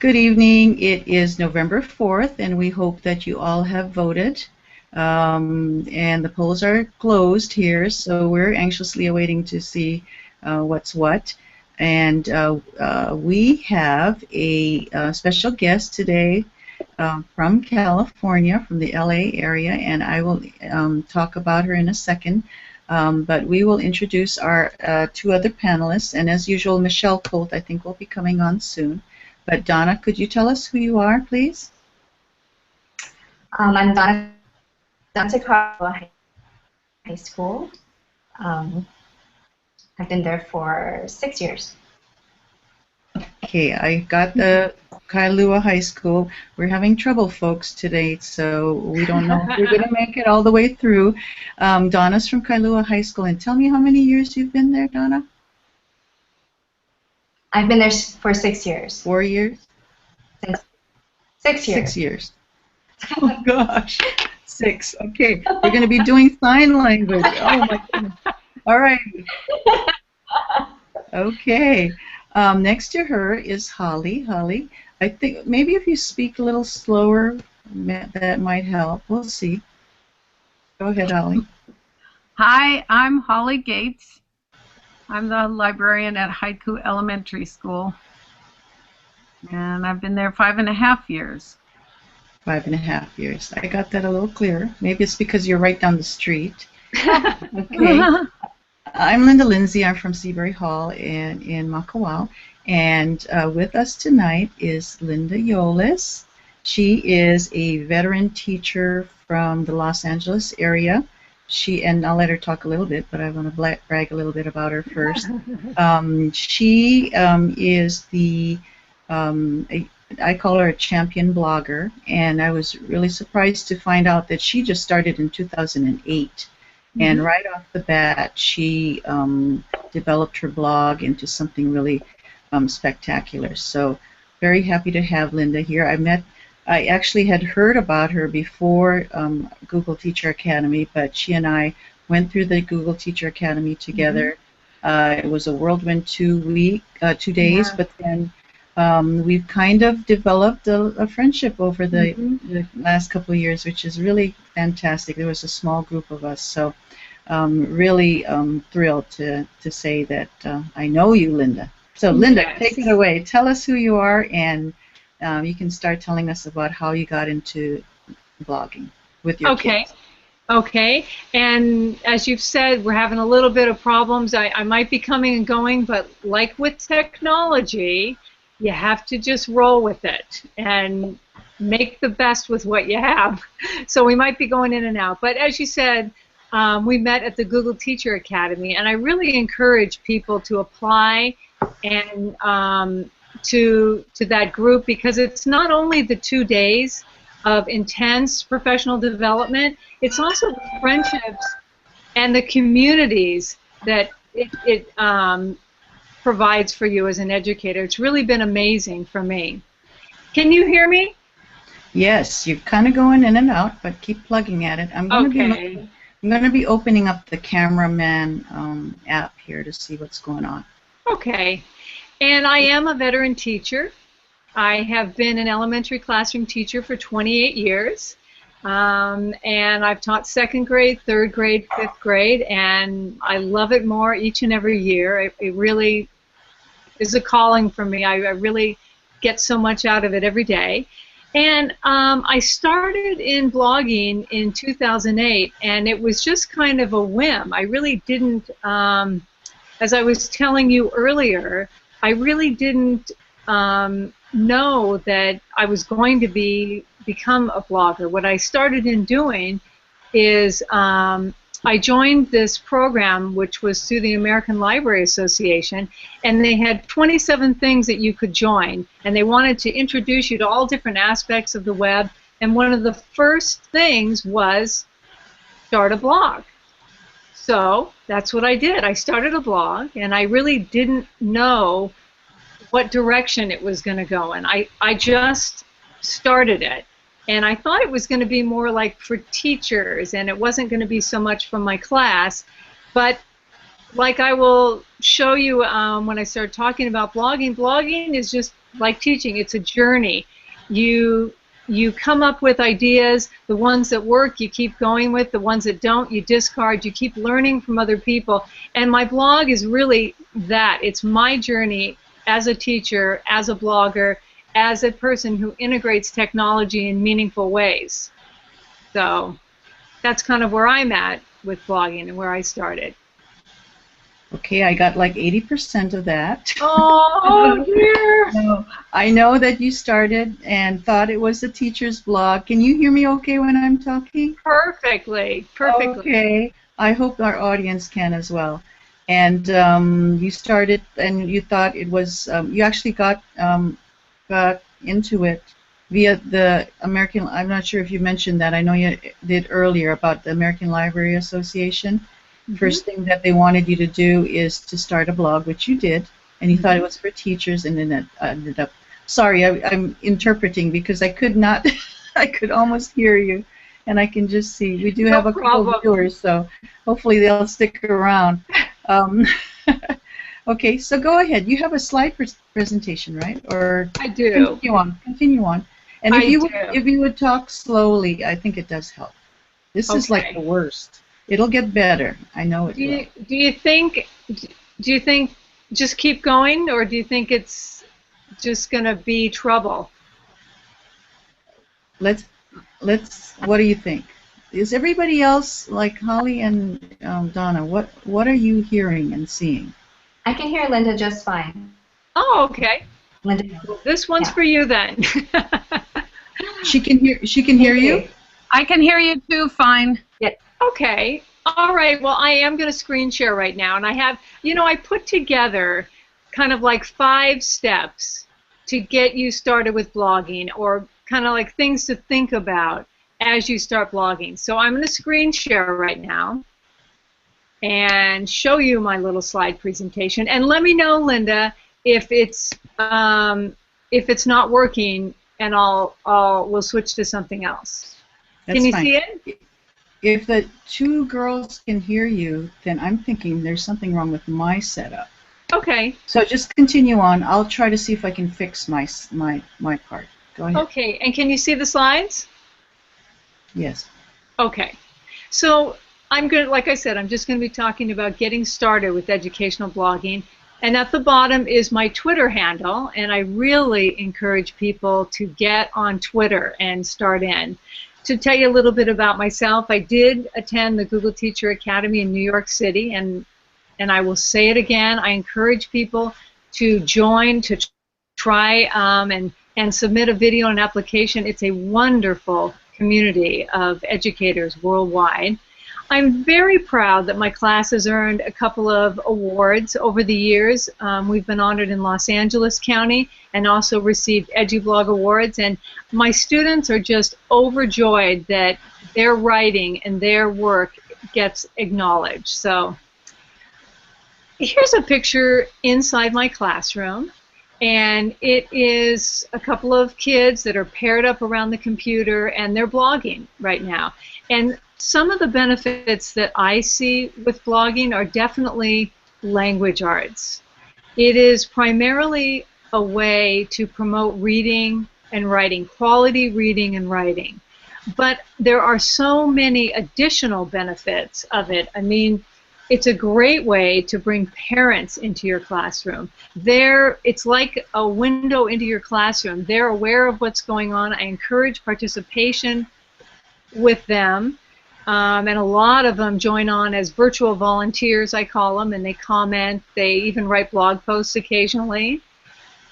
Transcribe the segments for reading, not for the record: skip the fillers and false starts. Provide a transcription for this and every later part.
Good evening. It is November 4th, and we hope that you all have voted. And the polls are closed here, so we're anxiously awaiting to see what's what. And we have a special guest today from California, from the LA area, and I will talk about her in a second. But we will introduce our two other panelists, and as usual, Michelle Colt, I think, will be coming on soon. But Donna, could you tell us who you are, please? I'm Donna Quadlogging High School. I've been there for 6 years. Okay, I got the Kailua High School. We're having trouble, folks, today, so we don't know if we're going to make it all the way through. Donna's from Kailua High School, and tell me how many years you've been there, Donna? I've been there for 6 years. 4 years? 6 years. 6 years. Oh, gosh. 6. Okay, we're going to be doing sign language. Oh, my goodness. All right. Okay. Next to her is Holly. Holly, I think maybe if you speak a little slower, that might help. We'll see. Go ahead, Holly. Hi, I'm Holly Gates. I'm the librarian at Haiku Elementary School, and I've been there 5.5 years. 5.5 years. I got that a little clearer. Maybe it's because you're right down the street. Okay. I'm Linda Lindsay. I'm from Seabury Hall in Makawao, and with us tonight is Linda Yollis. She is a veteran teacher from the Los Angeles area. And I'll let her talk a little bit, but I want to brag a little bit about her first. She is I call her a champion blogger, and I was really surprised to find out that she just started in 2008. And right off the bat, she developed her blog into something really spectacular. So very happy to have Linda here. I actually had heard about her before Google Teacher Academy, but she and I went through the Google Teacher Academy together. It was a whirlwind 2 days, yeah. But then we've kind of developed a friendship over the last couple of years, which is really fantastic. There was a small group of us, so really thrilled to say that I know you, Linda. So Linda, yes. Take it away. Tell us who you are, and you can start telling us about how you got into blogging with your kids. Okay, and as you've said, we're having a little bit of problems. I might be coming and going, but like with technology, you have to just roll with it and make the best with what you have. So we might be going in and out. But as you said, we met at the Google Teacher Academy, and I really encourage people to apply and to that group, because it's not only the 2 days of intense professional development, it's also the friendships and the communities that it provides for you as an educator. It's really been amazing for me. Can you hear me? Yes, you're kind of going in and out, but keep plugging at it. I'm going to be opening up the cameraman app here to see what's going on. Okay. And I am a veteran teacher. I have been an elementary classroom teacher for 28 years. And I've taught 2nd grade, 3rd grade, 5th grade, and I love it more each and every year. It really is a calling for me. I really get so much out of it every day. And I started in blogging in 2008, and it was just kind of a whim. I really didn't, as I was telling you earlier, I really didn't know that I was going to become a blogger. What I started in doing is I joined this program, which was through the American Library Association, and they had 27 things that you could join, and they wanted to introduce you to all different aspects of the web, and one of the first things was start a blog. So that's what I did. I started a blog, and I really didn't know what direction it was going to go in. I just started it. And I thought it was going to be more like for teachers, and it wasn't going to be so much from my class. But like I will show you when I start talking about blogging. Blogging is just like teaching. It's a journey. You come up with ideas. The ones that work, you keep going with. The ones that don't, you discard. You keep learning from other people. And my blog is really that. It's my journey as a teacher, as a blogger, as a person who integrates technology in meaningful ways. So that's kind of where I'm at with blogging and where I started. Okay, I got like 80% of that. Oh, dear. So I know that you started and thought it was a teacher's blog. Can you hear me okay when I'm talking? Perfectly. Perfectly. Okay. I hope our audience can as well. And you started and you thought it was, you actually got into it via the American, I'm not sure if you mentioned that. I know you did earlier about the American Library Association. First thing that they wanted you to do is to start a blog, which you did, and you thought it was for teachers, and then it ended up. Sorry, I'm interpreting because I could not. I could almost hear you, and I can just see. We do have a couple of viewers, so hopefully they'll stick around. Okay, so go ahead. You have a slide presentation, right? Or I do. Continue on. Continue on. And if you would talk slowly, I think it does help. This is like the worst. It'll get better. I know it will. Do you think just keep going, or do you think it's just going to be trouble? Let's. What do you think? Is everybody else like Holly and Donna? What are you hearing and seeing? I can hear Linda just fine. Oh, okay. Linda. Well, this one's for you then. She can hear. She can hear you. I can hear you too. Fine. Yeah. Okay. All right. Well, I am going to screen share right now, and I have, I put together kind of like 5 steps to get you started with blogging, or kind of like things to think about as you start blogging. So I'm going to screen share right now and show you my little slide presentation. And let me know, Linda, if it's not working, and we'll switch to something else. Can you see it? If the 2 girls can hear you, then I'm thinking there's something wrong with my setup. Okay. So just continue on. I'll try to see if I can fix my part. Go ahead. Okay. And can you see the slides? Yes. Okay. So like I said, I'm just going to be talking about getting started with educational blogging. And at the bottom is my Twitter handle, and I really encourage people to get on Twitter and start in. To tell you a little bit about myself, I did attend the Google Teacher Academy in New York City, and I will say it again, I encourage people to join, to try and submit a video and application. It's a wonderful community of educators worldwide. I'm very proud that my class has earned a couple of awards over the years. We've been honored in Los Angeles County and also received EduBlog awards, and my students are just overjoyed that their writing and their work gets acknowledged. So here's a picture inside my classroom, and it is a couple of kids that are paired up around the computer, and they're blogging right now. And some of the benefits that I see with blogging are definitely language arts. It is primarily a way to promote reading and writing, quality reading and writing. But there are so many additional benefits of it. I mean, it's a great way to bring parents into your classroom. It's like a window into your classroom. They're aware of what's going on. I encourage participation with them. And a lot of them join on as virtual volunteers, I call them, and they comment. They even write blog posts occasionally.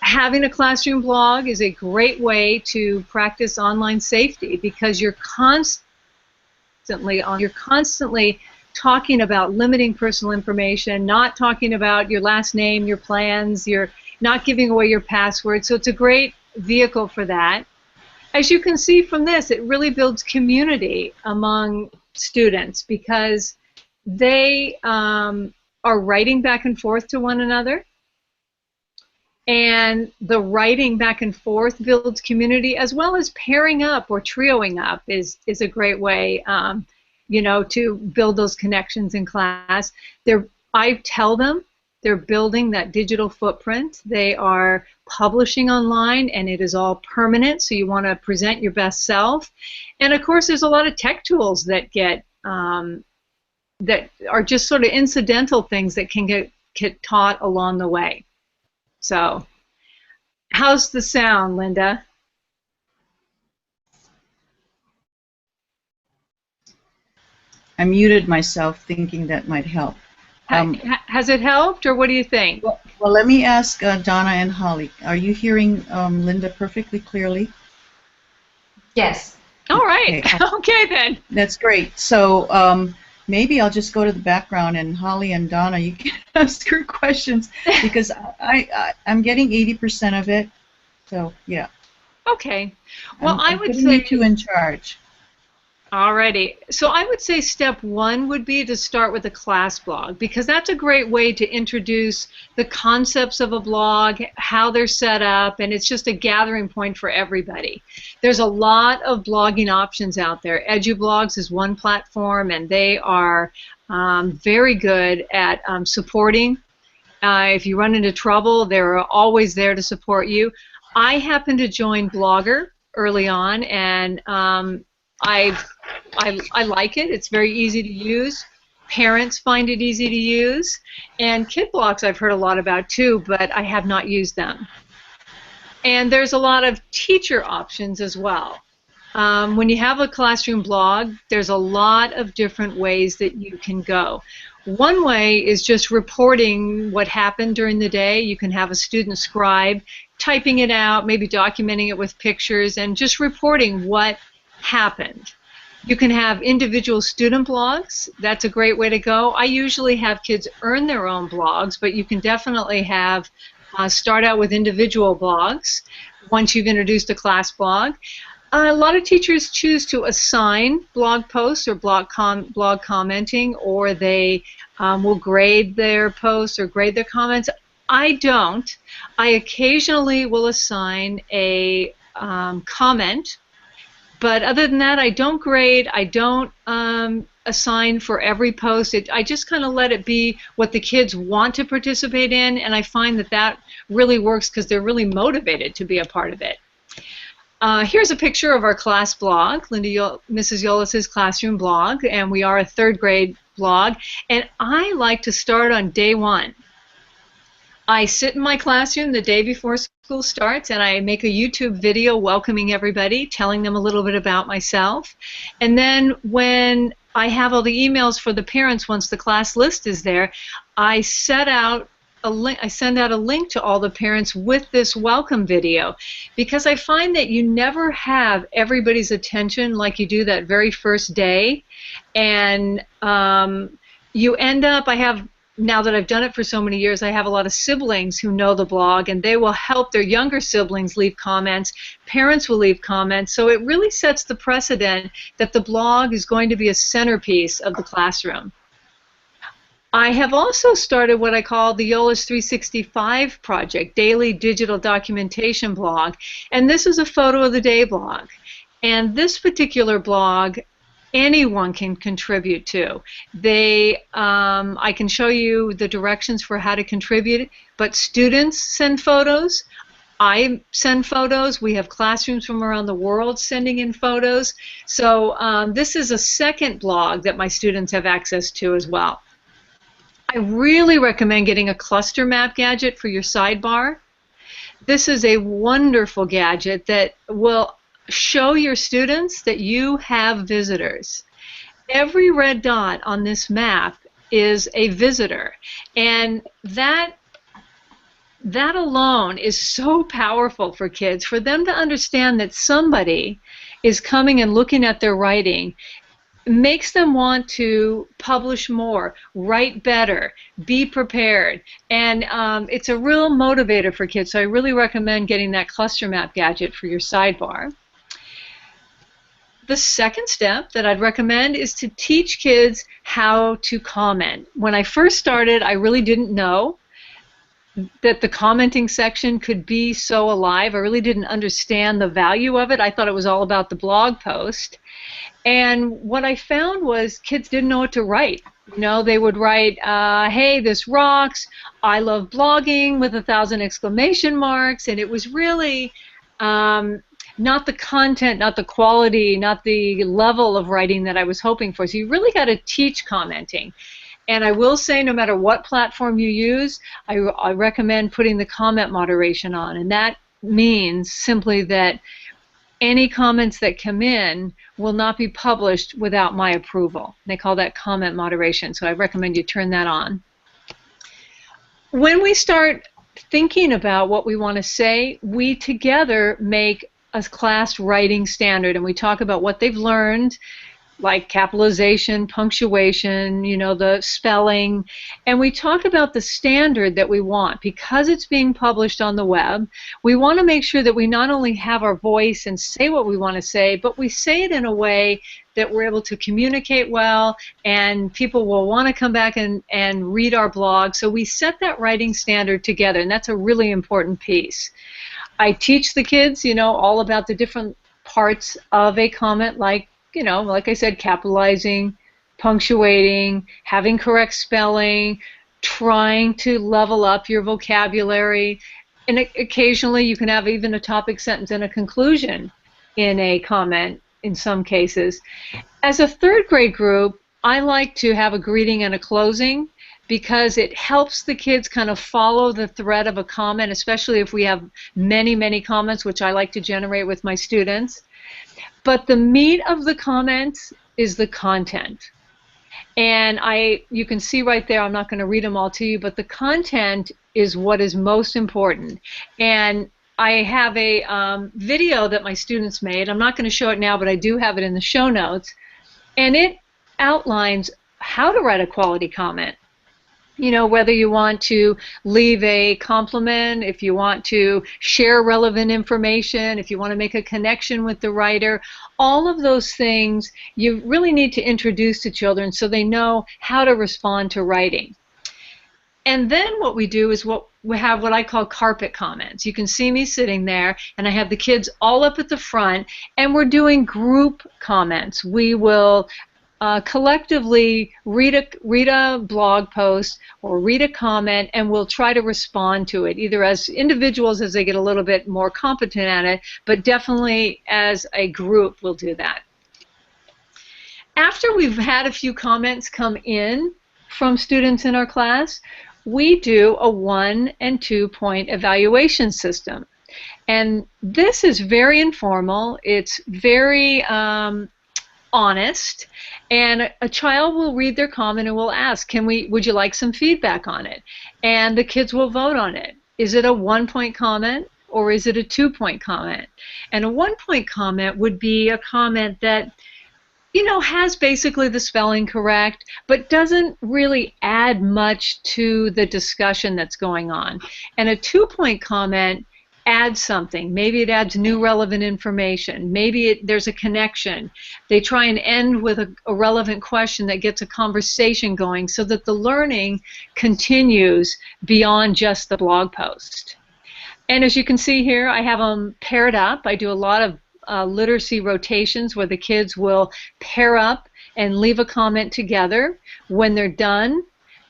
Having a classroom blog is a great way to practice online safety, because you're constantly talking about limiting personal information, not talking about your last name, your plans, you're not giving away your password. So it's a great vehicle for that. As you can see from this, it really builds community among students, because they are writing back and forth to one another, and the writing back and forth builds community, as well as pairing up or trioing up is a great way to build those connections in class. They're I tell them they're building that digital footprint. They are publishing online, and it is all permanent, so you want to present your best self. And of course, there's a lot of tech tools that get that are just sort of incidental things that can get taught along the way. So, how's the sound, Linda? I muted myself thinking that might help. Has it helped, or what do you think? Well, let me ask Donna and Holly. Are you hearing Linda perfectly clearly? Yes. All right. Okay. Okay, then. That's great. So maybe I'll just go to the background, and Holly and Donna, you can ask her questions, because I'm getting 80% of it. So yeah. Okay. Well, I'm I would putting say you two in charge. Alrighty. So I would say step one would be to start with a class blog, because that's a great way to introduce the concepts of a blog, how they're set up, and it's just a gathering point for everybody. There's a lot of blogging options out there. EduBlogs is one platform, and they are very good at supporting. If you run into trouble, they're always there to support you. I happened to join Blogger early on, and I like it. It's very easy to use. Parents find it easy to use. And KidBlocks I've heard a lot about too, but I have not used them. And there's a lot of teacher options as well. When you have a classroom blog, there's a lot of different ways that you can go. One way is just reporting what happened during the day. You can have a student scribe typing it out, maybe documenting it with pictures, and just reporting what happened. You can have individual student blogs. That's a great way to go. I usually have kids earn their own blogs, but you can definitely have start out with individual blogs once you've introduced a class blog. A lot of teachers choose to assign blog posts or blog commenting, or they will grade their posts or grade their comments. I don't. I occasionally will assign a comment, but other than that, I don't grade. I don't assign for every post. I just kind of let it be what the kids want to participate in, and I find that that really works because they're really motivated to be a part of it. Here's a picture of our class blog, Mrs. Yollis's classroom blog, and we are a third grade blog. And I like to start on day one. I sit in my classroom the day before school starts, and I make a YouTube video welcoming everybody, telling them a little bit about myself. And then when I have all the emails for the parents, once the class list is there, I send out a link to all the parents with this welcome video, because I find that you never have everybody's attention like you do that very first day, and you end up, now that I've done it for so many years, I have a lot of siblings who know the blog, and they will help their younger siblings leave comments. Parents will leave comments, so it really sets the precedent that the blog is going to be a centerpiece of the classroom. I have also started what I call the Yollis 365 project, daily digital documentation blog, and this is a photo of the day blog. And this particular blog, anyone can contribute to. I can show you the directions for how to contribute, but students send photos. I send photos. We have classrooms from around the world sending in photos. So this is a second blog that my students have access to as well. I really recommend getting a cluster map gadget for your sidebar. This is a wonderful gadget that will show your students that you have visitors. Every red dot on this map is a visitor, and that alone is so powerful for kids, for them to understand that somebody is coming and looking at their writing. Makes them want to publish more, write better, be prepared, and it's a real motivator for kids, so I really recommend getting that cluster map gadget for your sidebar. The second step that I'd recommend is to teach kids how to comment. When I first started, I really didn't know. that the commenting section could be so alive. I really didn't understand the value of it. I thought it was all about the blog post. And what I found was kids didn't know what to write. You know, they would write, hey, this rocks, I love blogging with 1,000 exclamation marks, and it was really not the content, not the quality, not the level of writing that I was hoping for. So you really got to teach commenting. And I will say, no matter what platform you use, I recommend putting the comment moderation on. And that means simply that any comments that come in will not be published without my approval. They call that comment moderation, so I recommend you turn that on. When we start thinking about what we want to say, we together make a class writing standard, and we talk about what they've learned, like capitalization, punctuation, you know, the spelling, and we talk about the standard that we want. Because it's being published on the web, we want to make sure that we not only have our voice and say what we want to say, but we say it in a way that we're able to communicate well, and people will want to come back and read our blog. So we set that writing standard together, and that's a really important piece. I teach the kids, you know, all about the different parts of a comment, like, you know, like I said, capitalizing, punctuating, having correct spelling, trying to level up your vocabulary, and occasionally you can have even a topic sentence and a conclusion in a comment in some cases. As a third grade group, I like to have a greeting and a closing because it helps the kids kind of follow the thread of a comment, especially if we have many, many comments, which I like to generate with my students. But the meat of the comments is the content. And you can see right there, I'm not going to read them all to you, but the content is what is most important. And I have a video that my students made. I'm not going to show it now, but I do have it in the show notes. And it outlines how to write a quality comment. You know, whether you want to leave a compliment, if you want to share relevant information, if you want to make a connection with the writer, all of those things you really need to introduce to children so they know how to respond to writing. And then what we do is we have what I call carpet comments. You can see me sitting there, and I have the kids all up at the front, and we're doing group comments. We will collectively read a blog post or read a comment, and we'll try to respond to it, either as individuals as they get a little bit more competent at it, but definitely as a group we'll do that. After we've had a few comments come in from students in our class, we do a 1- and 2-point evaluation system. And this is very informal. It's very honest, and a child will read their comment and will ask, would you like some feedback on it? And the kids will vote on it. Is it a 1-point comment or is it a 2-point comment? And a 1-point comment would be a comment that, you know, has basically the spelling correct, but doesn't really add much to the discussion that's going on. And a 2-point comment adds something. Maybe it adds new relevant information. Maybe there's a connection. They try and end with a relevant question that gets a conversation going so that the learning continues beyond just the blog post. And as you can see here, I have them paired up. I do a lot of literacy rotations where the kids will pair up and leave a comment together. When they're done,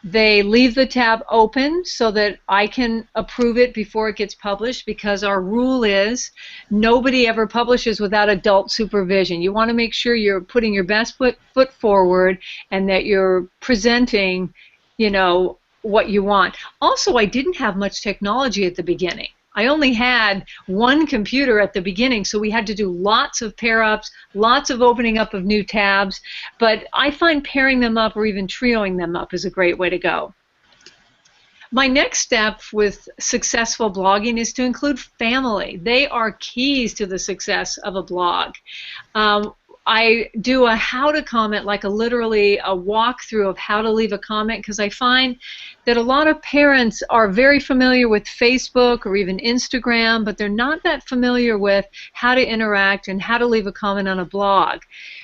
they leave the tab open so that I can approve it before it gets published, because our rule is nobody ever publishes without adult supervision. You want to make sure you're putting your best foot forward and that you're presenting, you know, what you want. Also, I didn't have much technology at the beginning. I only had one computer at the beginning, so we had to do lots of pair-ups, lots of opening up of new tabs, but I find pairing them up or even trioing them up is a great way to go. My next step with successful blogging is to include family. They are keys to the success of a blog. I do a how to comment, like literally a walkthrough of how to leave a comment, because I find that a lot of parents are very familiar with Facebook or even Instagram, but they're not that familiar with how to interact and how to leave a comment on a blog.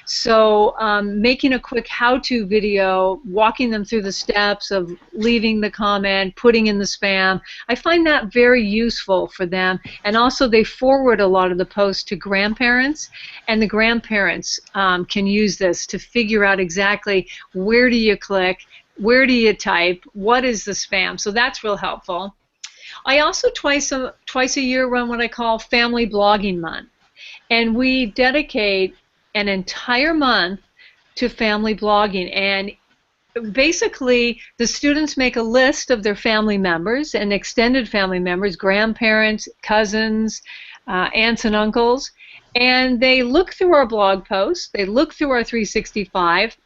So making a quick how-to video, walking them through the steps of leaving the comment, putting in the spam, I find that very useful for them. And also they forward a lot of the posts to grandparents, and the grandparents can use this to figure out exactly where do you click, where do you type, what is the spam. So that's real helpful. I also twice a year run what I call Family Blogging Month. And we dedicate an entire month to family blogging, and basically the students make a list of their family members and extended family members, grandparents, cousins, aunts and uncles, and they look through our blog posts, they look through our 365,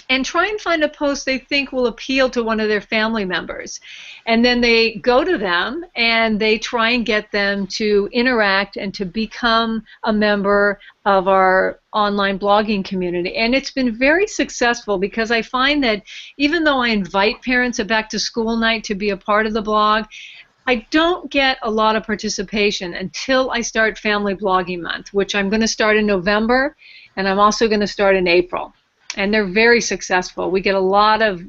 and try and find a post they think will appeal to one of their family members. And then they go to them and they try and get them to interact and to become a member of our online blogging community. And it's been very successful, because I find that even though I invite parents at back to school night to be a part of the blog, I don't get a lot of participation until I start Family Blogging Month, which I'm going to start in November, and I'm also going to start in April. And they're very successful. We get a lot of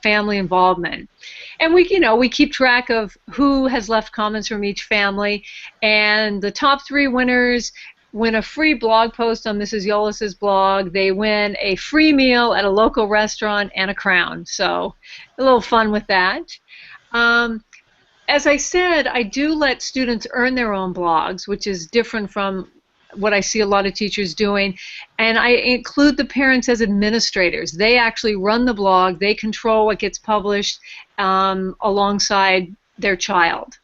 family involvement, and we keep track of who has left comments from each family. And the top 3 winners win a free blog post on Mrs. Yollis's blog. They win a free meal at a local restaurant and a crown. So a little fun with that. As I said, I do let students earn their own blogs, which is different from what I see a lot of teachers doing, and I include the parents as administrators. They actually run the blog, they control what gets published alongside their child.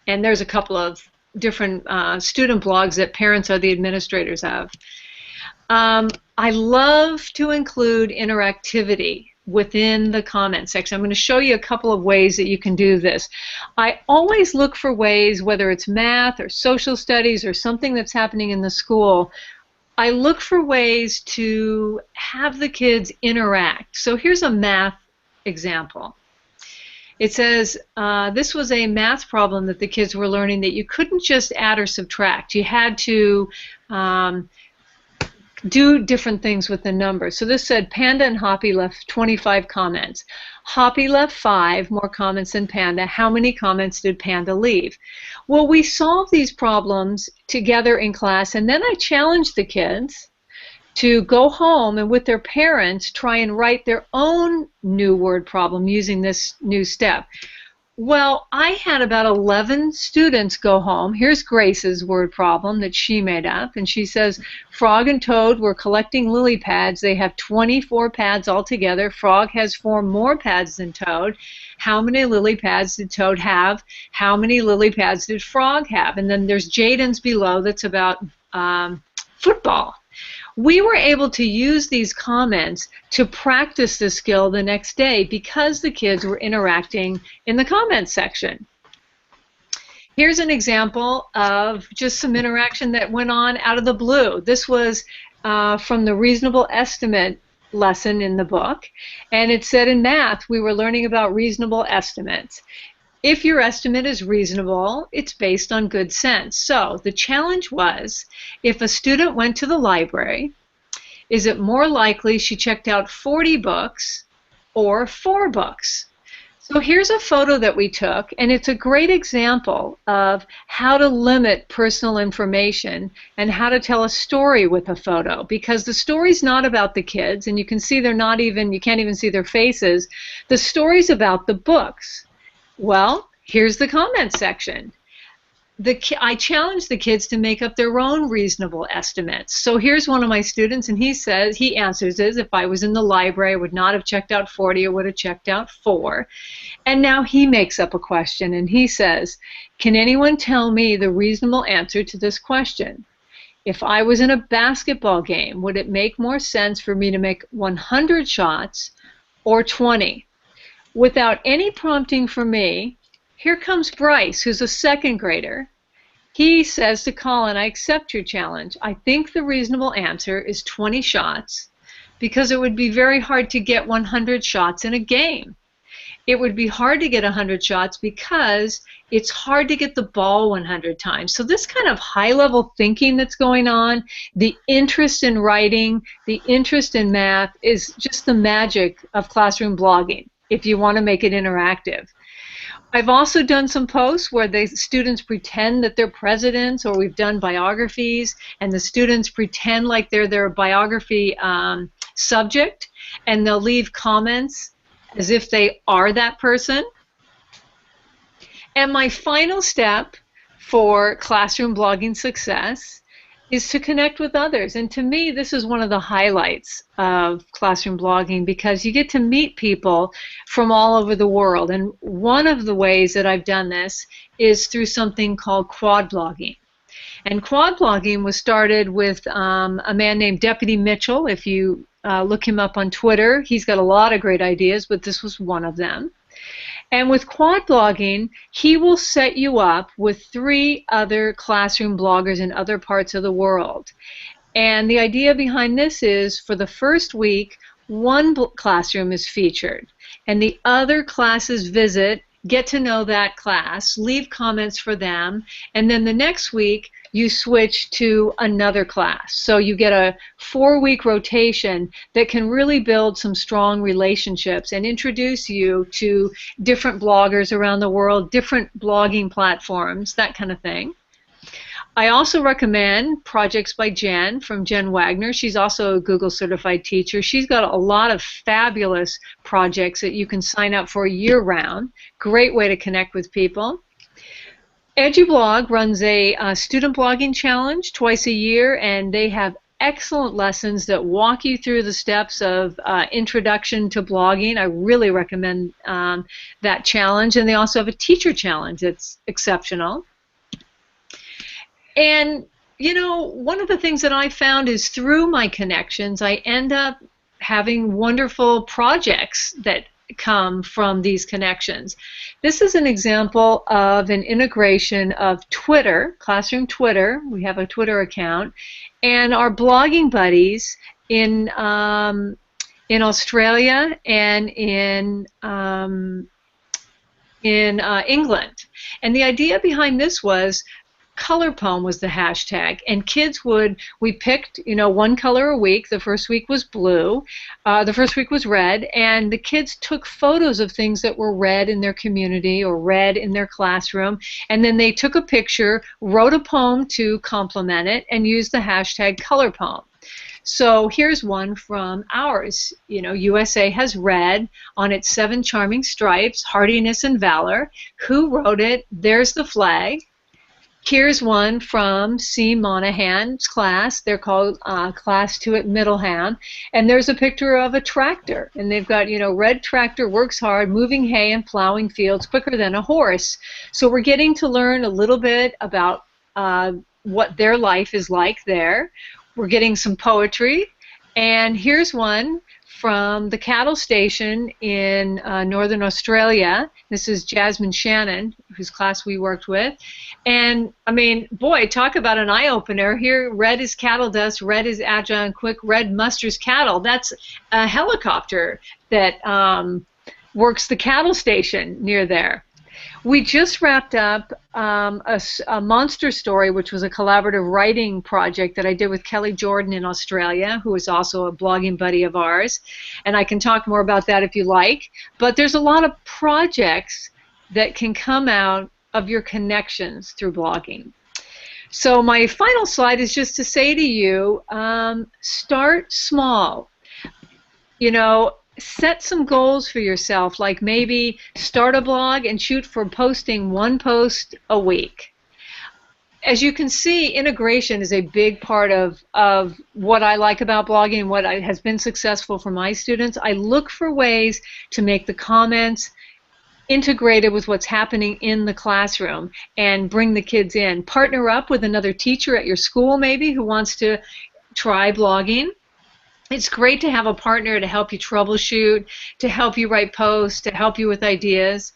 And there's a couple of different student blogs that parents are the administrators of. I love to include interactivity within the comment section. I'm going to show you a couple of ways that you can do this. I always look for ways, whether it's math or social studies or something that's happening in the school, I look for ways to have the kids interact. So here's a math example. It says this was a math problem that the kids were learning, that you couldn't just add or subtract. You had to do different things with the numbers. So this said Panda and Hoppy left 25 comments. Hoppy left 5 more comments than Panda. How many comments did Panda leave? Well, we solved these problems together in class, and then I challenged the kids to go home and with their parents try and write their own new word problem using this new step. Well, I had about 11 students go home. Here's Grace's word problem that she made up, and she says, Frog and Toad were collecting lily pads. They have 24 pads altogether. Frog has 4 more pads than Toad. How many lily pads did Toad have? How many lily pads did Frog have? And then there's Jaden's below that's about football. We were able to use these comments to practice the skill the next day because the kids were interacting in the comments section. Here's an example of just some interaction that went on out of the blue. This was from the reasonable estimate lesson in the book, and it said in math we were learning about reasonable estimates. If your estimate is reasonable, it's based on good sense. So the challenge was, if a student went to the library, is it more likely she checked out 40 books or 4 books? So here's a photo that we took, and it's a great example of how to limit personal information and how to tell a story with a photo, because the story's not about the kids, and you can see they're not even, you can't even see their faces. The story's about the books. Well, here's the comment section. I challenged the kids to make up their own reasonable estimates. So here's one of my students, and he answers this: if I was in the library, I would not have checked out 40, I would have checked out 4. And now he makes up a question, and he says, can anyone tell me the reasonable answer to this question? If I was in a basketball game, would it make more sense for me to make 100 shots or 20? Without any prompting from me, here comes Bryce, who's a 2nd grader. He says to Colin, I accept your challenge. I think the reasonable answer is 20 shots because it would be very hard to get 100 shots in a game. it would be hard to get 100 shots because it's hard to get the ball 100 times. So this kind of high-level thinking that's going on, the interest in writing, the interest in math is just the magic of classroom blogging if you want to make it interactive. I've also done some posts where the students pretend that they're presidents, or we've done biographies, and the students pretend like they're their biography subject, and they'll leave comments as if they are that person. And my final step for classroom blogging success is to connect with others. And to me, this is one of the highlights of classroom blogging, because you get to meet people from all over the world. And one of the ways that I've done this is through something called Quadlogging. And Quadlogging was started with a man named Deputy Mitchell. If you look him up on Twitter, he's got a lot of great ideas, but this was one of them. And with Quadlogging, he will set you up with 3 other classroom bloggers in other parts of the world. And the idea behind this is, for the first week, one classroom is featured, and the other classes visit, get to know that class, leave comments for them, and then the next week you switch to another class. So you get a 4-week rotation that can really build some strong relationships and introduce you to different bloggers around the world, different blogging platforms, that kind of thing. I also recommend projects by Jen, from Jen Wagner. She's also a Google certified teacher. She's got a lot of fabulous projects that you can sign up for year-round. Great way to connect with people. EduBlog runs a student blogging challenge twice a year, and they have excellent lessons that walk you through the steps of introduction to blogging. I really recommend that challenge. And they also have a teacher challenge that's exceptional. And, you know, one of the things that I found is, through my connections, I end up having wonderful projects that come from these connections. This is an example of an integration of Twitter, classroom Twitter. We have a Twitter account, and our blogging buddies in Australia and in England. And the idea behind this was, color poem was the hashtag, and kids we picked, you know, one color a week. The first week was blue, the first week was red, and the kids took photos of things that were red in their community or red in their classroom, and then they took a picture, wrote a poem to complement it, and used the hashtag color poem. So here's one from ours. You know, USA has red on its 7 charming stripes, hardiness and valor. Who wrote it? There's the flag. Here's one from C. Monahan's class. They're called Class 2 at Middleham. And there's a picture of a tractor. And they've got, you know, red tractor works hard, moving hay and plowing fields quicker than a horse. So we're getting to learn a little bit about what their life is like there. We're getting some poetry. And here's one from the cattle station in Northern Australia. This is Jasmine Shannon, whose class we worked with. And, I mean, boy, talk about an eye-opener. Here, red is cattle dust, red is agile and quick, red musters cattle. That's a helicopter that works the cattle station near there. We just wrapped up a monster story, which was a collaborative writing project that I did with Kelly Jordan in Australia, who is also a blogging buddy of ours. And I can talk more about that if you like. But there's a lot of projects that can come out of your connections through blogging. So my final slide is just to say to you, start small. You know, set some goals for yourself, like maybe start a blog and shoot for posting 1 post a week. As you can see, integration is a big part of what I like about blogging and what has been successful for my students. I look for ways to make the comments integrated with what's happening in the classroom and bring the kids in. Partner up with another teacher at your school maybe who wants to try blogging. It's great to have a partner to help you troubleshoot, to help you write posts, to help you with ideas.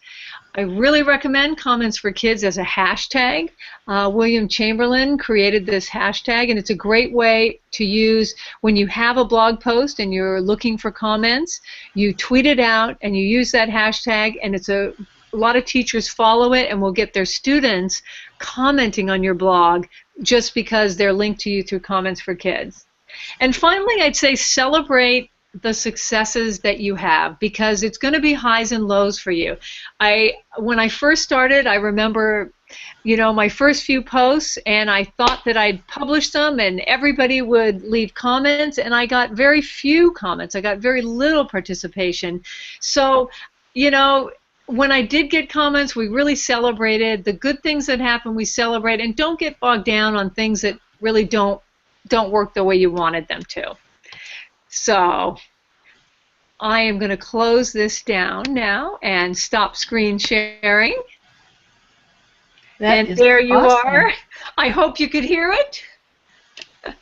I really recommend Comments for Kids as a hashtag. William Chamberlain created this hashtag, and it's a great way to use when you have a blog post and you're looking for comments. You tweet it out and you use that hashtag, and a lot of teachers follow it and will get their students commenting on your blog just because they're linked to you through Comments for Kids. And finally, I'd say celebrate the successes that you have, because it's going to be highs and lows for you. When I first started, I remember, my first few posts, and I thought that I'd published them and everybody would leave comments, and I got very few comments. I got very little participation. So, when I did get comments, we really celebrated the good things that happen. We celebrate, and don't get bogged down on things that really don't work the way you wanted them to. So I am going to close this down now and stop screen sharing. And there you are. I hope you could hear it.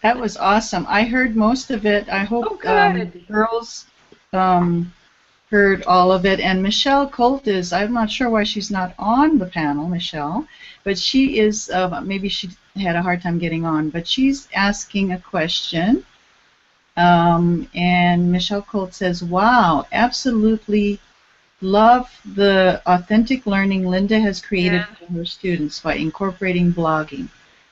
That was awesome. I heard most of it. I hope the girls heard all of it. And Michelle Colt I'm not sure why she's not on the panel, Michelle, but she is, maybe she had a hard time getting on, but she's asking a question. And Michelle Colt says, wow, absolutely love the authentic learning Linda has created for her students by incorporating blogging.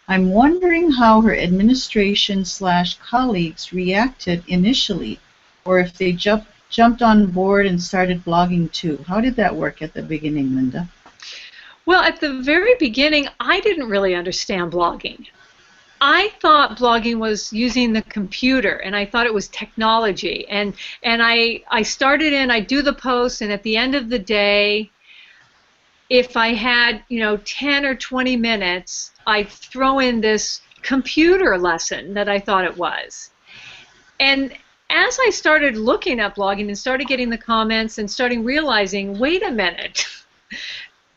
I'm wondering how her administration/colleagues reacted initially, or if they jumped on board and started blogging too. How did that work at the beginning, Linda? Well, at the very beginning, I didn't really understand blogging. I thought blogging was using the computer, and I thought it was technology. And I started in, I do the post, and at the end of the day, if I had 10 or 20 minutes, I'd throw in this computer lesson that I thought it was. And as I started looking at blogging and started getting the comments and starting realizing, wait a minute,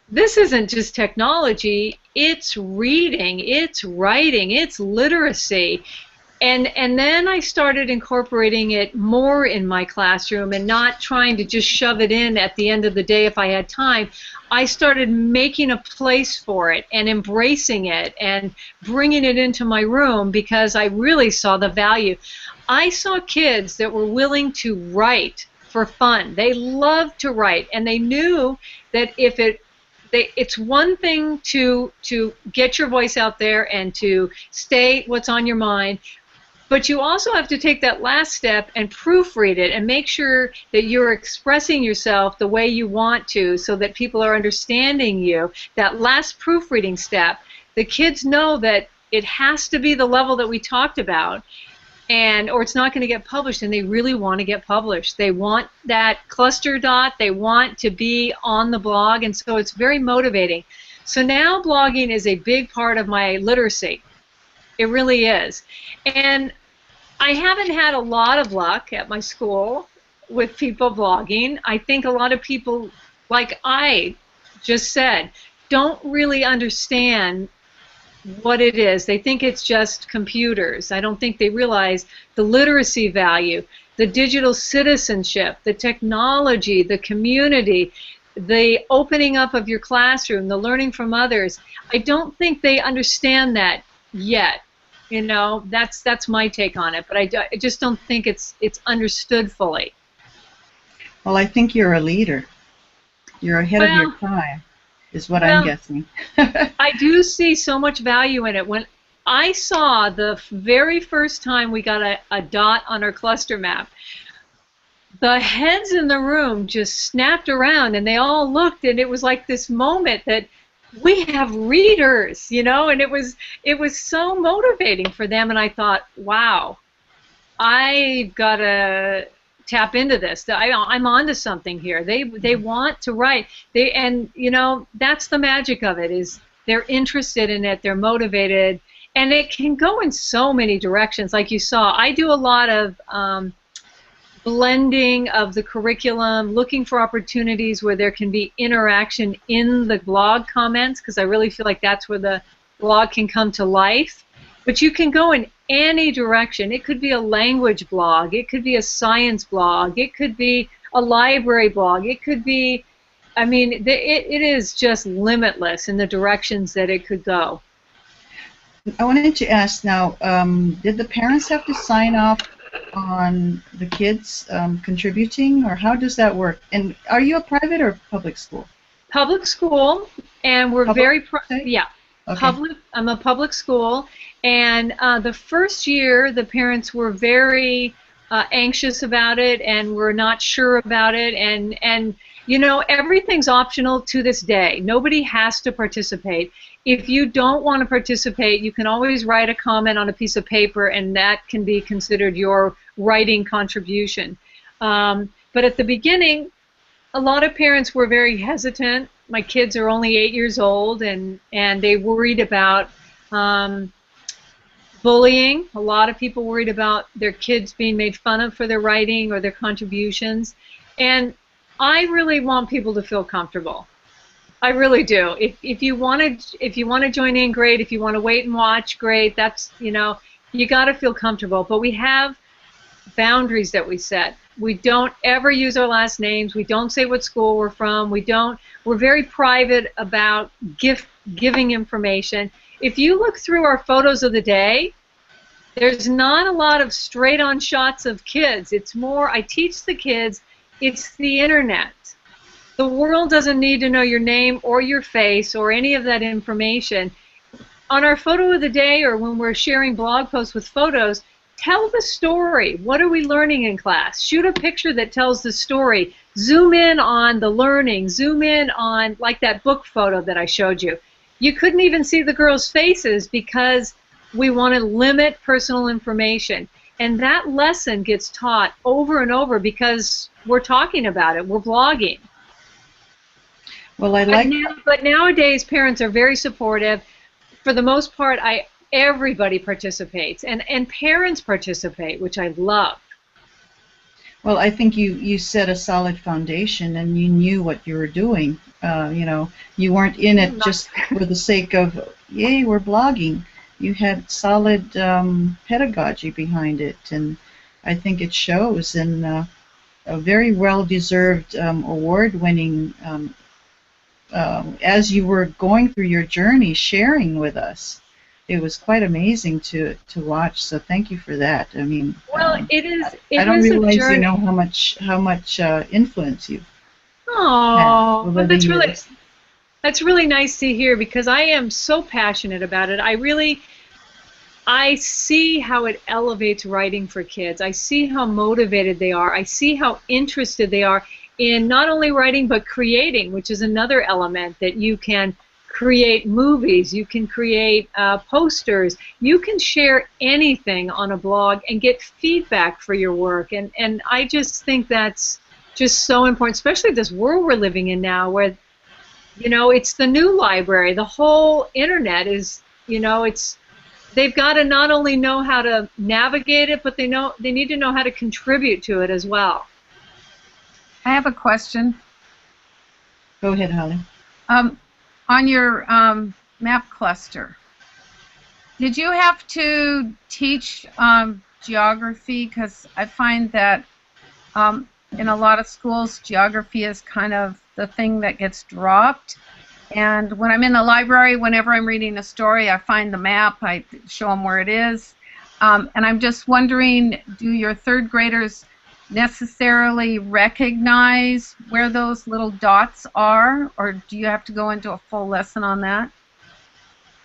this isn't just technology, it's reading, it's writing, it's literacy. And then I started incorporating it more in my classroom and not trying to just shove it in at the end of the day if I had time. I started making a place for it and embracing it and bringing it into my room because I really saw the value. I saw kids that were willing to write for fun. They loved to write, and they knew that it's one thing to get your voice out there and to state what's on your mind, but you also have to take that last step and proofread it and make sure that you're expressing yourself the way you want to so that people are understanding you. That last proofreading step, the kids know that it has to be the level that we talked about, or it's not going to get published, and they really want to get published. They want that cluster dot. They want to be on the blog, and so it's very motivating. So now blogging is a big part of my literacy. It really is. And I haven't had a lot of luck at my school with people blogging. I think a lot of people, like I just said, don't really understand what it is. They think it's just computers. I don't think they realize the literacy value, the digital citizenship, the technology, the community, the opening up of your classroom, the learning from others. I don't think they understand that yet. That's my take on it, but I just don't think it's understood fully. Well, I think you're a leader. You're ahead of your time, is what I'm guessing. I do see so much value in it. When I saw the very first time we got a dot on our cluster map, the heads in the room just snapped around, and they all looked, and it was like this moment that we have readers, and it was so motivating for them, and I thought, wow, I've got to tap into this. I'm onto something here. They want to write. That's the magic of it, is they're interested in it, they're motivated, and it can go in so many directions. Like you saw, I do a lot of blending of the curriculum, looking for opportunities where there can be interaction in the blog comments, because I really feel like that's where the blog can come to life. But you can go in any direction. It could be a language blog. It could be a science blog. It could be a library blog. It could be, I mean, it is just limitless in the directions that it could go. I wanted to ask now, did the parents have to sign off on the kids contributing, or how does that work? And are you a private or public school? Public school, and we're Public, very, yeah, okay. public. I'm a public school, and the first year the parents were very anxious about it, and were not sure about it, and you know, everything's optional to this day. Nobody has to participate. If you don't want to participate, you can always write a comment on a piece of paper, and that can be considered your writing contribution. But at the beginning, a lot of parents were very hesitant. My kids are only 8 years old, and they worried about bullying. A lot of people worried about their kids being made fun of for their writing or their contributions. And I really want people to feel comfortable. I really do. If you want to join in, great. If you want to wait and watch, great. That's, you know, you got to feel comfortable. But we have boundaries that we set. We don't ever use our last names. We don't say what school we're from. We're very private about giving information. If you look through our photos of the day, there's not a lot of straight-on shots of kids. It's more, I teach the kids, it's the internet. The world doesn't need to know your name or your face or any of that information. On our photo of the day, or when we're sharing blog posts with photos, tell the story. What are we learning in class? Shoot a picture that tells the story. Zoom in on the learning. Zoom in on, like that book photo that I showed you. You couldn't even see the girls' faces because we want to limit personal information. And that lesson gets taught over and over because we're talking about it. We're blogging. Well, I like. But nowadays, parents are very supportive. For the most part, everybody participates, and parents participate, which I love. Well, I think you set a solid foundation, and you knew what you were doing. You know, you weren't in it just for the sake of, yay, we're blogging. You had solid pedagogy behind it, and I think it shows. And a very well-deserved award-winning. As you were going through your journey, sharing with us. It was quite amazing to watch. So thank you for that. I mean, well, it is. I don't realize you know how much influence you. Oh, well, that's really nice to hear, because I am so passionate about it. I see how it elevates writing for kids. I see how motivated they are. I see how interested they are in not only writing but creating, which is another element that you can create movies, you can create posters, you can share anything on a blog and get feedback for your work. And I just think that's just so important, especially this world we're living in now where, you know, it's the new library. The whole internet is, you know, they've got to not only know how to navigate it, but they need to know how to contribute to it as well. I have a question. Go ahead, Holly. On your map cluster, did you have to teach geography? Because I find that in a lot of schools, geography is kind of the thing that gets dropped. And when I'm in the library, whenever I'm reading a story, I find the map, I show them where it is. And I'm just wondering, do your third graders necessarily recognize where those little dots are, or do you have to go into a full lesson on that?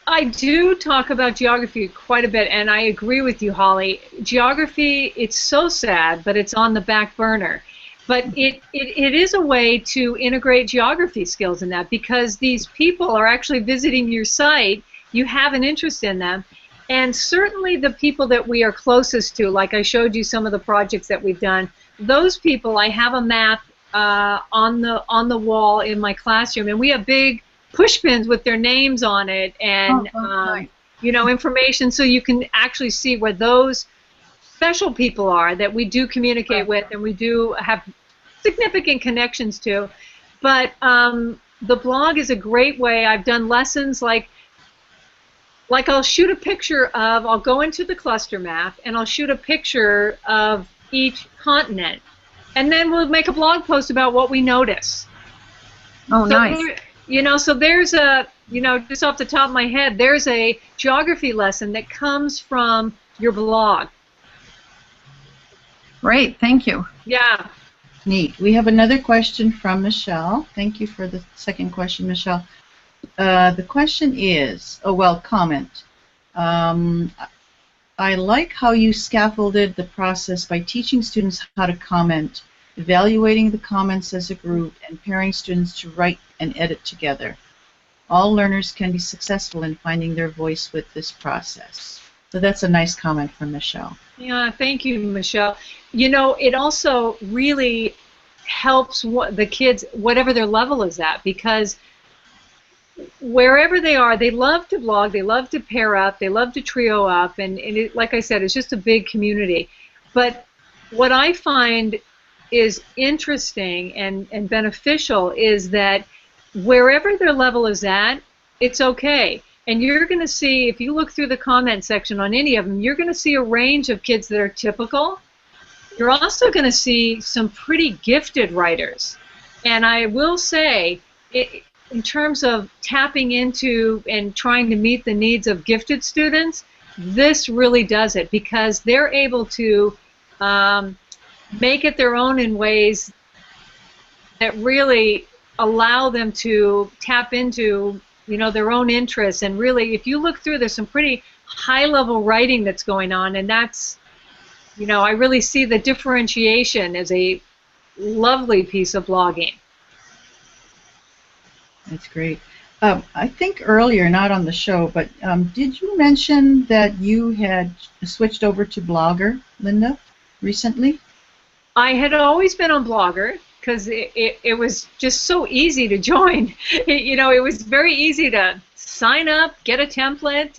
I do talk about geography quite a bit, and I agree with you, Holly. Geography, it's so sad, but it's on the back burner. But it is a way to integrate geography skills in that, because these people are actually visiting your site, you have an interest in them, and certainly the people that we are closest to, like I showed you some of the projects that we've done, those people, I have a map on the wall in my classroom, and we have big push pins with their names on it, and nice. you know, information, so you can actually see where those special people are that we do communicate with and we do have significant connections to. But the blog is a great way. I've done lessons like like I'll shoot a picture of, I'll go into the cluster map and I'll shoot a picture of each continent. And then we'll make a blog post about what we notice. Oh, So nice. so there's a, just off the top of my head, there's a geography lesson that comes from your blog. Great, thank you. Yeah. Neat. We have another question from Michelle. Thank you for the second question, Michelle. The question is, comment. I like how you scaffolded the process by teaching students how to comment, evaluating the comments as a group, and pairing students to write and edit together. All learners can be successful in finding their voice with this process. So that's a nice comment from Michelle. Yeah, thank you, Michelle. It also really helps the kids, whatever their level is at, because wherever they are, they love to blog, they love to pair up, they love to trio up, and like I said, it's just a big community. But what I find is interesting and beneficial is that wherever their level is at, it's okay. And you're going to see, if you look through the comment section on any of them, you're going to see a range of kids that are typical. You're also going to see some pretty gifted writers. And I will say, in terms of tapping into and trying to meet the needs of gifted students, this really does it, because they're able to make it their own in ways that really allow them to tap into their own interests. And really, if you look through, there's some pretty high-level writing that's going on, and that's, I really see the differentiation as a lovely piece of blogging. That's great. I think earlier, not on the show, but did you mention that you had switched over to Blogger, Linda, recently? I had always been on Blogger because it was just so easy to join. It was very easy to sign up, get a template,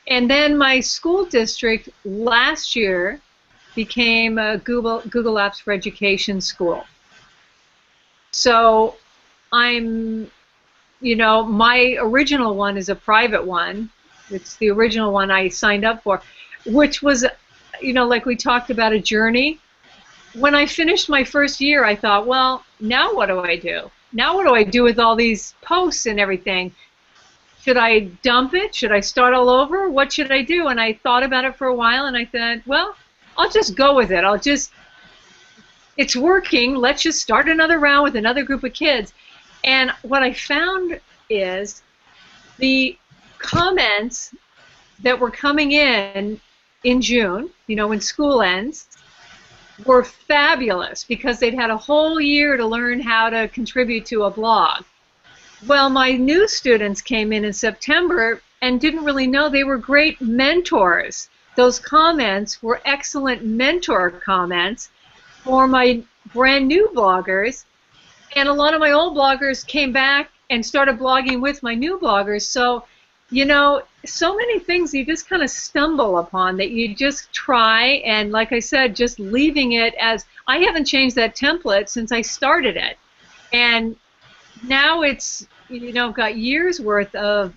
and then my school district last year became a Google Apps for Education school. So my original one is a private one. It's the original one I signed up for, which was, like we talked about, a journey. When I finished my first year, I thought, well, now what do I do? Now what do I do with all these posts and everything? Should I dump it? Should I start all over? What should I do? And I thought about it for a while, and I thought, well, I'll just go with it. It's working. Let's just start another round with another group of kids. And what I found is the comments that were coming in June, when school ends, were fabulous because they'd had a whole year to learn how to contribute to a blog. Well, my new students came in September and didn't really know they were great mentors. Those comments were excellent mentor comments for my brand new bloggers, and a lot of my old bloggers came back and started blogging with my new bloggers. So, so many things you just kind of stumble upon that you just try, and like I said, just leaving it as, I haven't changed that template since I started it. And now it's, got years worth of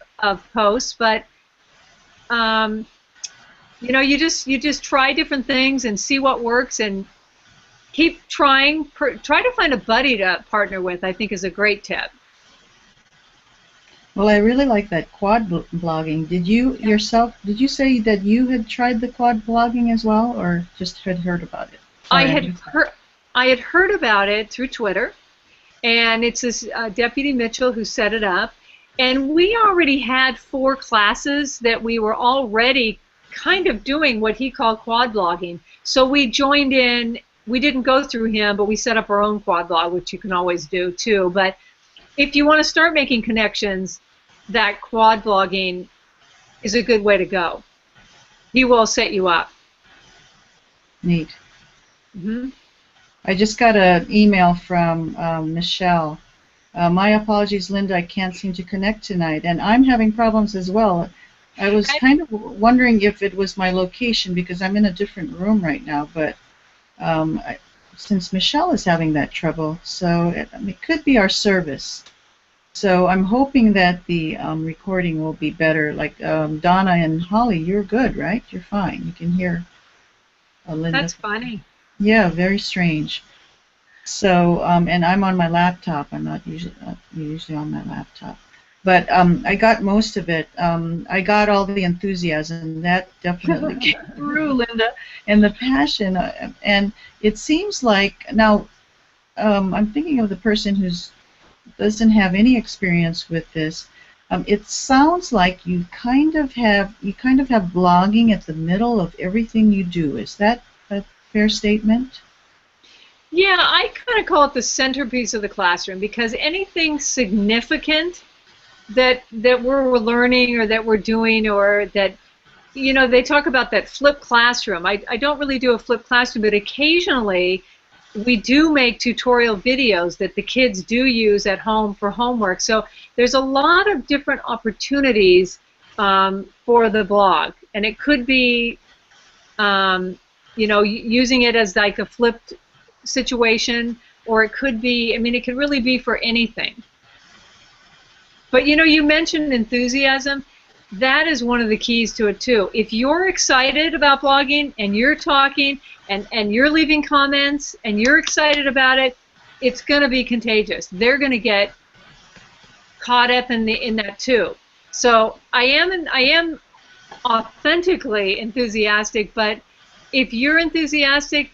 posts, but you just try different things and see what works and keep trying. Try to find a buddy to partner with, I think, is a great tip. Well, I really like that quad blogging. Did you say that you had tried the quad blogging as well, or just had heard about it? I had heard about it through Twitter, and it's this Deputy Mitchell who set it up, and we already had 4 classes that we were already kind of doing what he called quad blogging. So we joined in. We didn't go through him, but we set up our own quad blog, which you can always do too. But if you want to start making connections, that quad blogging is a good way to go. He will set you up. Neat. Mm-hmm. I just got an email from Michelle. My apologies, Linda, I can't seem to connect tonight, and I'm having problems as well. I was kind of wondering if it was my location because I'm in a different room right now, but since Michelle is having that trouble, so it could be our service. So I'm hoping that the recording will be better. Like Donna and Holly, you're good, right? You're fine. You can hear Linda. That's funny. Yeah, very strange. So, and I'm on my laptop. I'm not usually on my laptop. But I got most of it. I got all the enthusiasm. That definitely came through, Linda, and the passion. And it seems like now I'm thinking of the person who doesn't have any experience with this. It sounds like you kind of have blogging at the middle of everything you do. Is that a fair statement? Yeah, I kind of call it the centerpiece of the classroom, because anything significant that we're learning or that we're doing, or that, you know, they talk about that flipped classroom. I don't really do a flipped classroom, but occasionally we do make tutorial videos that the kids do use at home for homework. So there's a lot of different opportunities for the blog, and it could be, you know, using it as like a flipped situation, or it could be, I mean, it could really be for anything. But you know, you mentioned enthusiasm. That is one of the keys to it too. If you're excited about blogging and you're talking and you're leaving comments and you're excited about it, it's going to be contagious. They're going to get caught up in that too. So I am authentically enthusiastic, but if you're enthusiastic,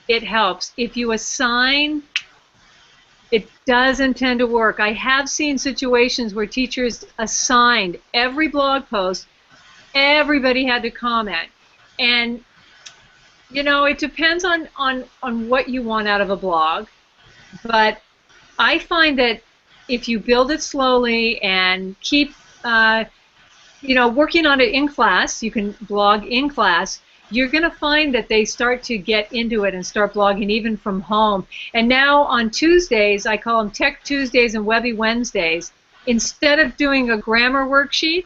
it helps. If you assign, it doesn't tend to work. I have seen situations where teachers assigned every blog post, everybody had to comment. And, you know, it depends on what you want out of a blog. But I find that if you build it slowly and keep, you know, working on it in class, you can blog in class, you're going to find that they start to get into it and start blogging even from home. And now on Tuesdays, I call them Tech Tuesdays and Webby Wednesdays, instead of doing a grammar worksheet,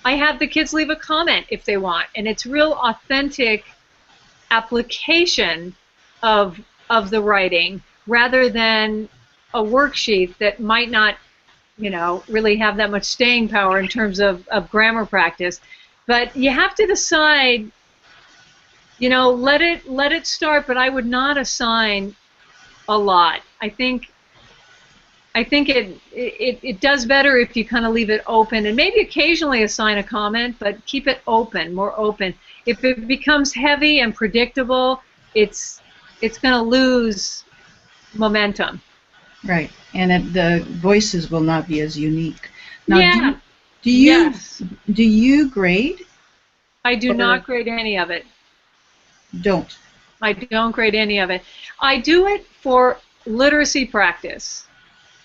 I have the kids leave a comment if they want. And it's real authentic application of the writing, rather than a worksheet that might not, you know, really have that much staying power in terms of grammar practice. But you have to decide, you know, let it start, but I would not assign a lot. I think it does better if you kind of leave it open, and maybe occasionally assign a comment, but keep it open, more open. If it becomes heavy and predictable, it's going to lose momentum. Right, and the voices will not be as unique. Now, Yeah. do you grade? I do not grade any of it. Don't. I don't grade any of it. I do it for literacy practice.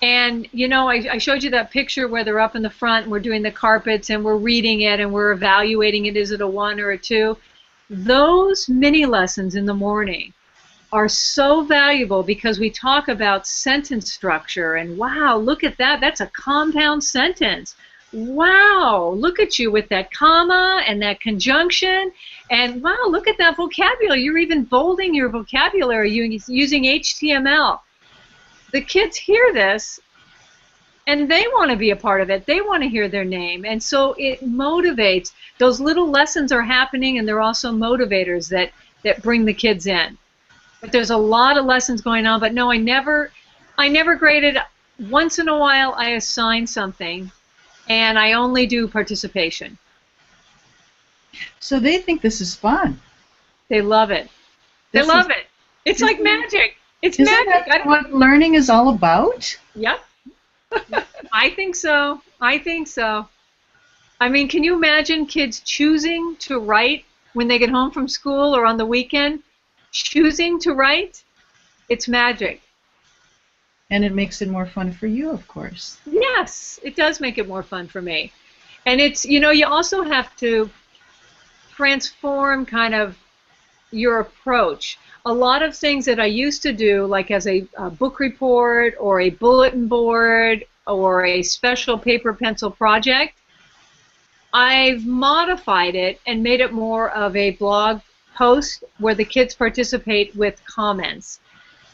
And, you know, I showed you that picture where they're up in the front and we're doing the carpets and we're reading it and we're evaluating it. Is it a 1 or a 2? Those mini lessons in the morning are so valuable, because we talk about sentence structure and, wow, look at that. That's a compound sentence. Wow, look at you with that comma and that conjunction, and wow, look at that vocabulary. You're even bolding your vocabulary using HTML. The kids hear this and they want to be a part of it. They want to hear their name, and so it motivates. Those little lessons are happening, and they're also motivators that bring the kids in. But there's a lot of lessons going on. But no, I never graded. Once in a while I assign something, and I only do participation. So they think this is fun. They love it. They love it. It's like magic. It's magic. That's what learning is all about? Yep. I think so. I think so. I mean, can you imagine kids choosing to write when they get home from school or on the weekend? Choosing to write? It's magic. And it makes it more fun for you, of course. Yes, it does make it more fun for me. And it's, you know, you also have to transform kind of your approach. A lot of things that I used to do, like as a book report or a bulletin board or a special paper pencil project, I've modified it and made it more of a blog post where the kids participate with comments.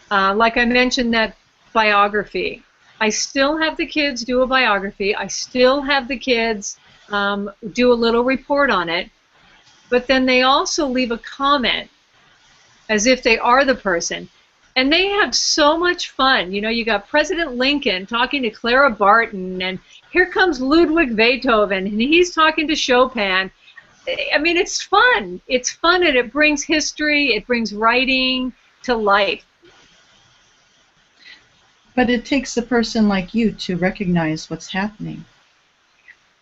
Like I mentioned, that biography. I still have the kids do a biography. I still have the kids do a little report on it. But then they also leave a comment as if they are the person. And they have so much fun. You know, you got President Lincoln talking to Clara Barton, and here comes Ludwig Beethoven, and he's talking to Chopin. I mean, it's fun. It's fun, and it brings history, it brings writing to life. But it takes a person like you to recognize what's happening.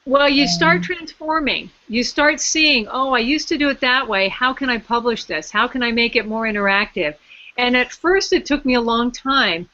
Well, you start transforming. You start seeing, oh, I used to do it that way. How can I publish this? How can I make it more interactive? And at first, it took me a long time.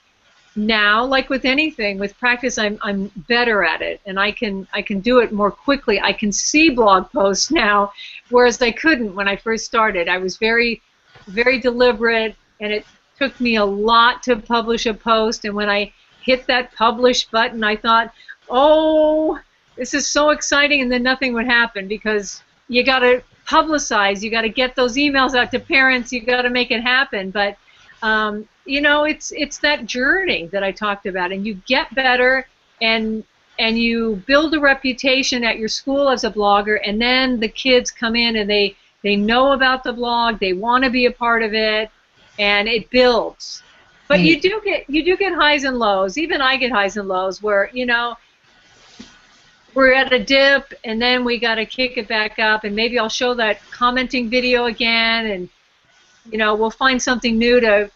Now, like with anything, with practice, I'm better at it, and I can do it more quickly. I can see blog posts now, whereas I couldn't when I first started. I was very, very deliberate, and it took me a lot to publish a post. And when I hit that publish button, I thought, oh, this is so exciting, and then nothing would happen because you got to publicize, you got to get those emails out to parents, you got to make it happen. But you know, it's that journey that I talked about, and you get better, and you build a reputation at your school as a blogger, and then the kids come in and they know about the blog, they want to be a part of it, and it builds. But you do get highs and lows. Even I get highs and lows where, you know, we're at a dip, and then we got to kick it back up, and maybe I'll show that commenting video again, and you know, we'll find something new to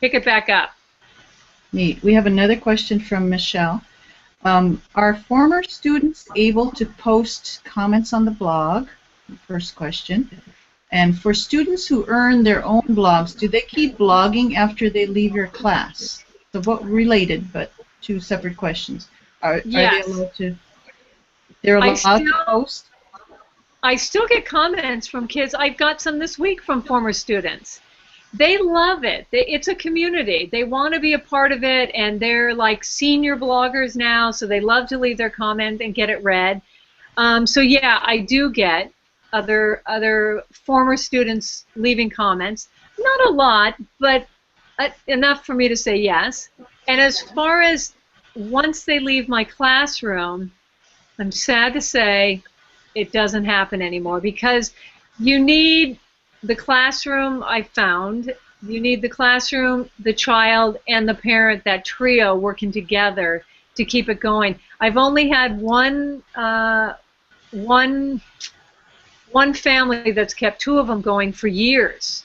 pick it back up. Neat. We have another question from Michelle. Are former students able to post comments on the blog? First question. And for students who earn their own blogs, do they keep blogging after they leave your class? So what related, but two separate questions. Are they allowed to? They're allowed to post? I still get comments from kids. I've got some this week from former students. They love it. It's a community. They want to be a part of it, and they're like senior bloggers now, so they love to leave their comment and get it read. So yeah, I do get other former students leaving comments. Not a lot, but enough for me to say yes. And as far as once they leave my classroom, I'm sad to say it doesn't happen anymore, because you need the classroom. I found you need the classroom, the child, and the parent, that trio working together to keep it going. I've only had one family that's kept two of them going for years.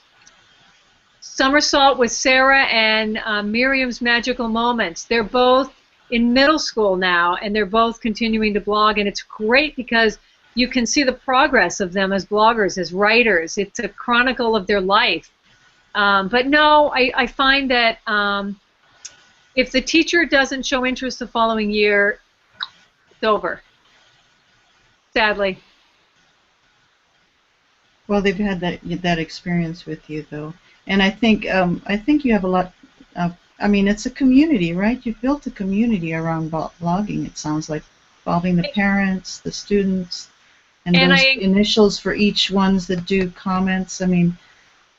Somersault with Sarah and Miriam's Magical Moments. They're both in middle school now, and they're both continuing to blog, and it's great because you can see the progress of them as bloggers, as writers. It's a chronicle of their life. But no, I find that if the teacher doesn't show interest the following year, it's over, sadly. Well, they've had that experience with you, though, and I think you have a lot. I mean, it's a community, right? You've built a community around blogging. It sounds like, involving the parents, the students, and those initials for each ones that do comments. I mean,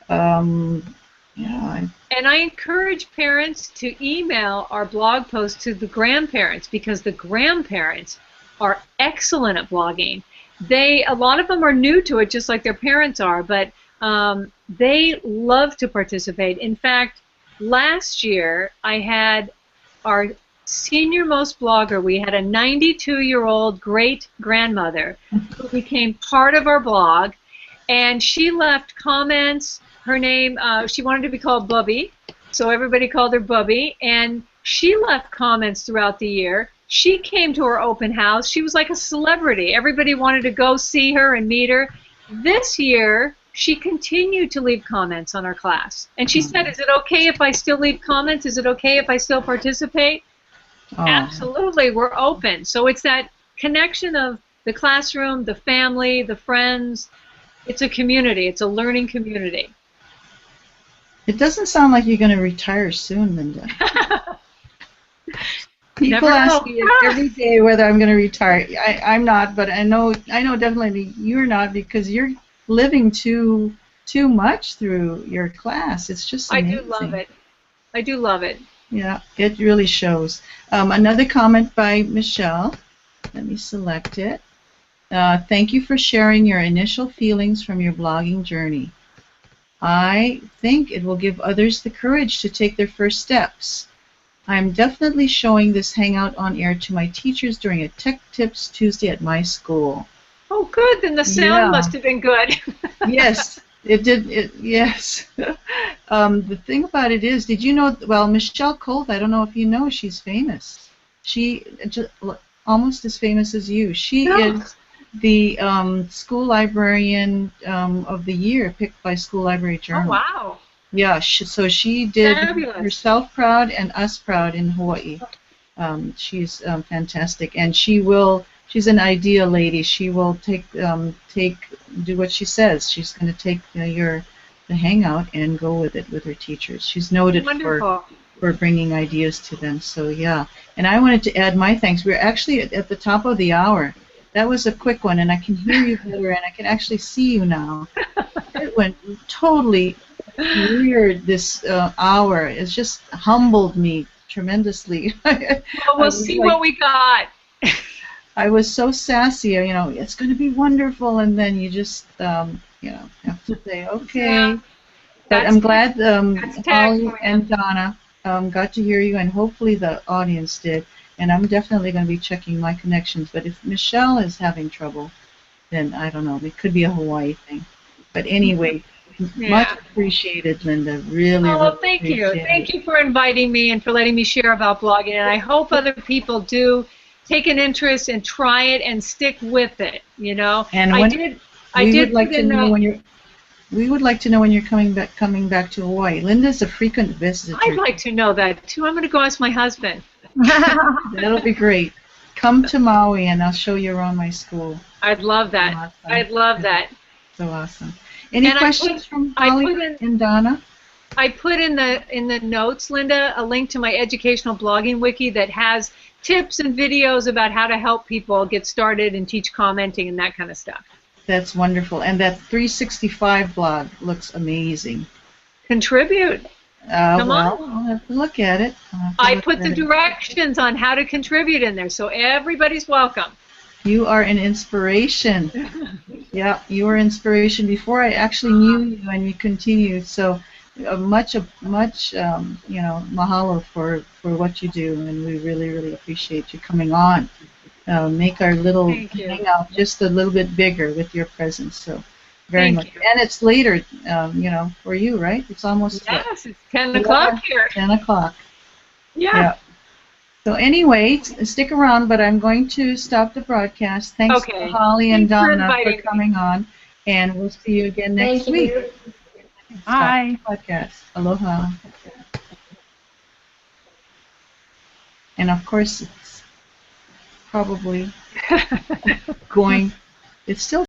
yeah. And I encourage parents to email our blog posts to the grandparents, because the grandparents are excellent at blogging. A lot of them are new to it, just like their parents are, but they love to participate. In fact, last year I had our senior-most blogger. We had a 92-year-old great-grandmother who became part of our blog, and she left comments. Her name, she wanted to be called Bubby, so everybody called her Bubby, and she left comments throughout the year. She came to our open house. She was like a celebrity. Everybody wanted to go see her and meet her. This year, she continued to leave comments on our class, and she said, is it okay if I still leave comments? Is it okay if I still participate? Absolutely, we're open. So it's that connection of the classroom, the family, the friends. It's a community. It's a learning community. It doesn't sound like you're going to retire soon, Linda. People ask me every day whether I'm going to retire. I'm not, but I know definitely you're not, because you're living too much through your class. It's just amazing. I do love it. I do love it. Yeah, it really shows. Another comment by Michelle. Let me select it. Thank you for sharing your initial feelings from your blogging journey. I think it will give others the courage to take their first steps. I'm definitely showing this hangout on air to my teachers during a Tech Tips Tuesday at my school. Oh, good. Then the sound must have been good. Yes, it did. Yes. The thing about it is, did you know? Well, Michelle Colt, I don't know if you know, she's famous. She just almost as famous as you. She is the school librarian of the year, picked by School Library Journal. Oh, wow. Yeah, so she did Fabulous. herself proud and us proud in Hawaii. She's fantastic, and she's an idea lady. She will do what she says. She's going to take the hangout and go with it with her teachers. She's noted for bringing ideas to them. So yeah, and I wanted to add my thanks. We're actually at the top of the hour. That was a quick one, and I can hear you better, and I can actually see you now. It went totally weird this hour. It's just humbled me tremendously. Well, we'll see what we got. I was so sassy, it's going to be wonderful, and then you just, have to say, okay. Yeah, but I'm glad Holly and Donna got to hear you, and hopefully the audience did. And I'm definitely going to be checking my connections. But if Michelle is having trouble, then I don't know. It could be a Hawaii thing. But anyway, much appreciated, Linda. Really, really thank you. Thank you for inviting me and for letting me share about blogging. And I hope other people do take an interest and try it and stick with it. And we would like to know when you're coming back to Hawaii. Linda's a frequent visitor. I'd like to know that too. I'm going to go ask my husband. That'll be great. Come to Maui and I'll show you around my school. I'd love that. Awesome. I'd love that. So awesome. Any questions from Holly and Donna? I put in the notes, Linda, a link to my educational blogging wiki that has tips and videos about how to help people get started and teach commenting and that kind of stuff. That's wonderful. And that 365 blog looks amazing. Contribute. Come on. I'll have to look at it. I put the directions on how to contribute in there, so everybody's welcome. You are an inspiration. Yeah, you were inspiration before I actually knew you, and you continue. So much mahalo for what you do, and we really, really appreciate you coming on. Make our little hangout just a little bit bigger with your presence. So very much. And it's later, for you, right? It's almost it's 10 o'clock here. 10 o'clock. Yeah. So anyway, stick around, but I'm going to stop the broadcast. Thanks to Holly and Donna for coming on, and we'll see you again next week. Bye. Podcast. Aloha. And of course, it's probably it's still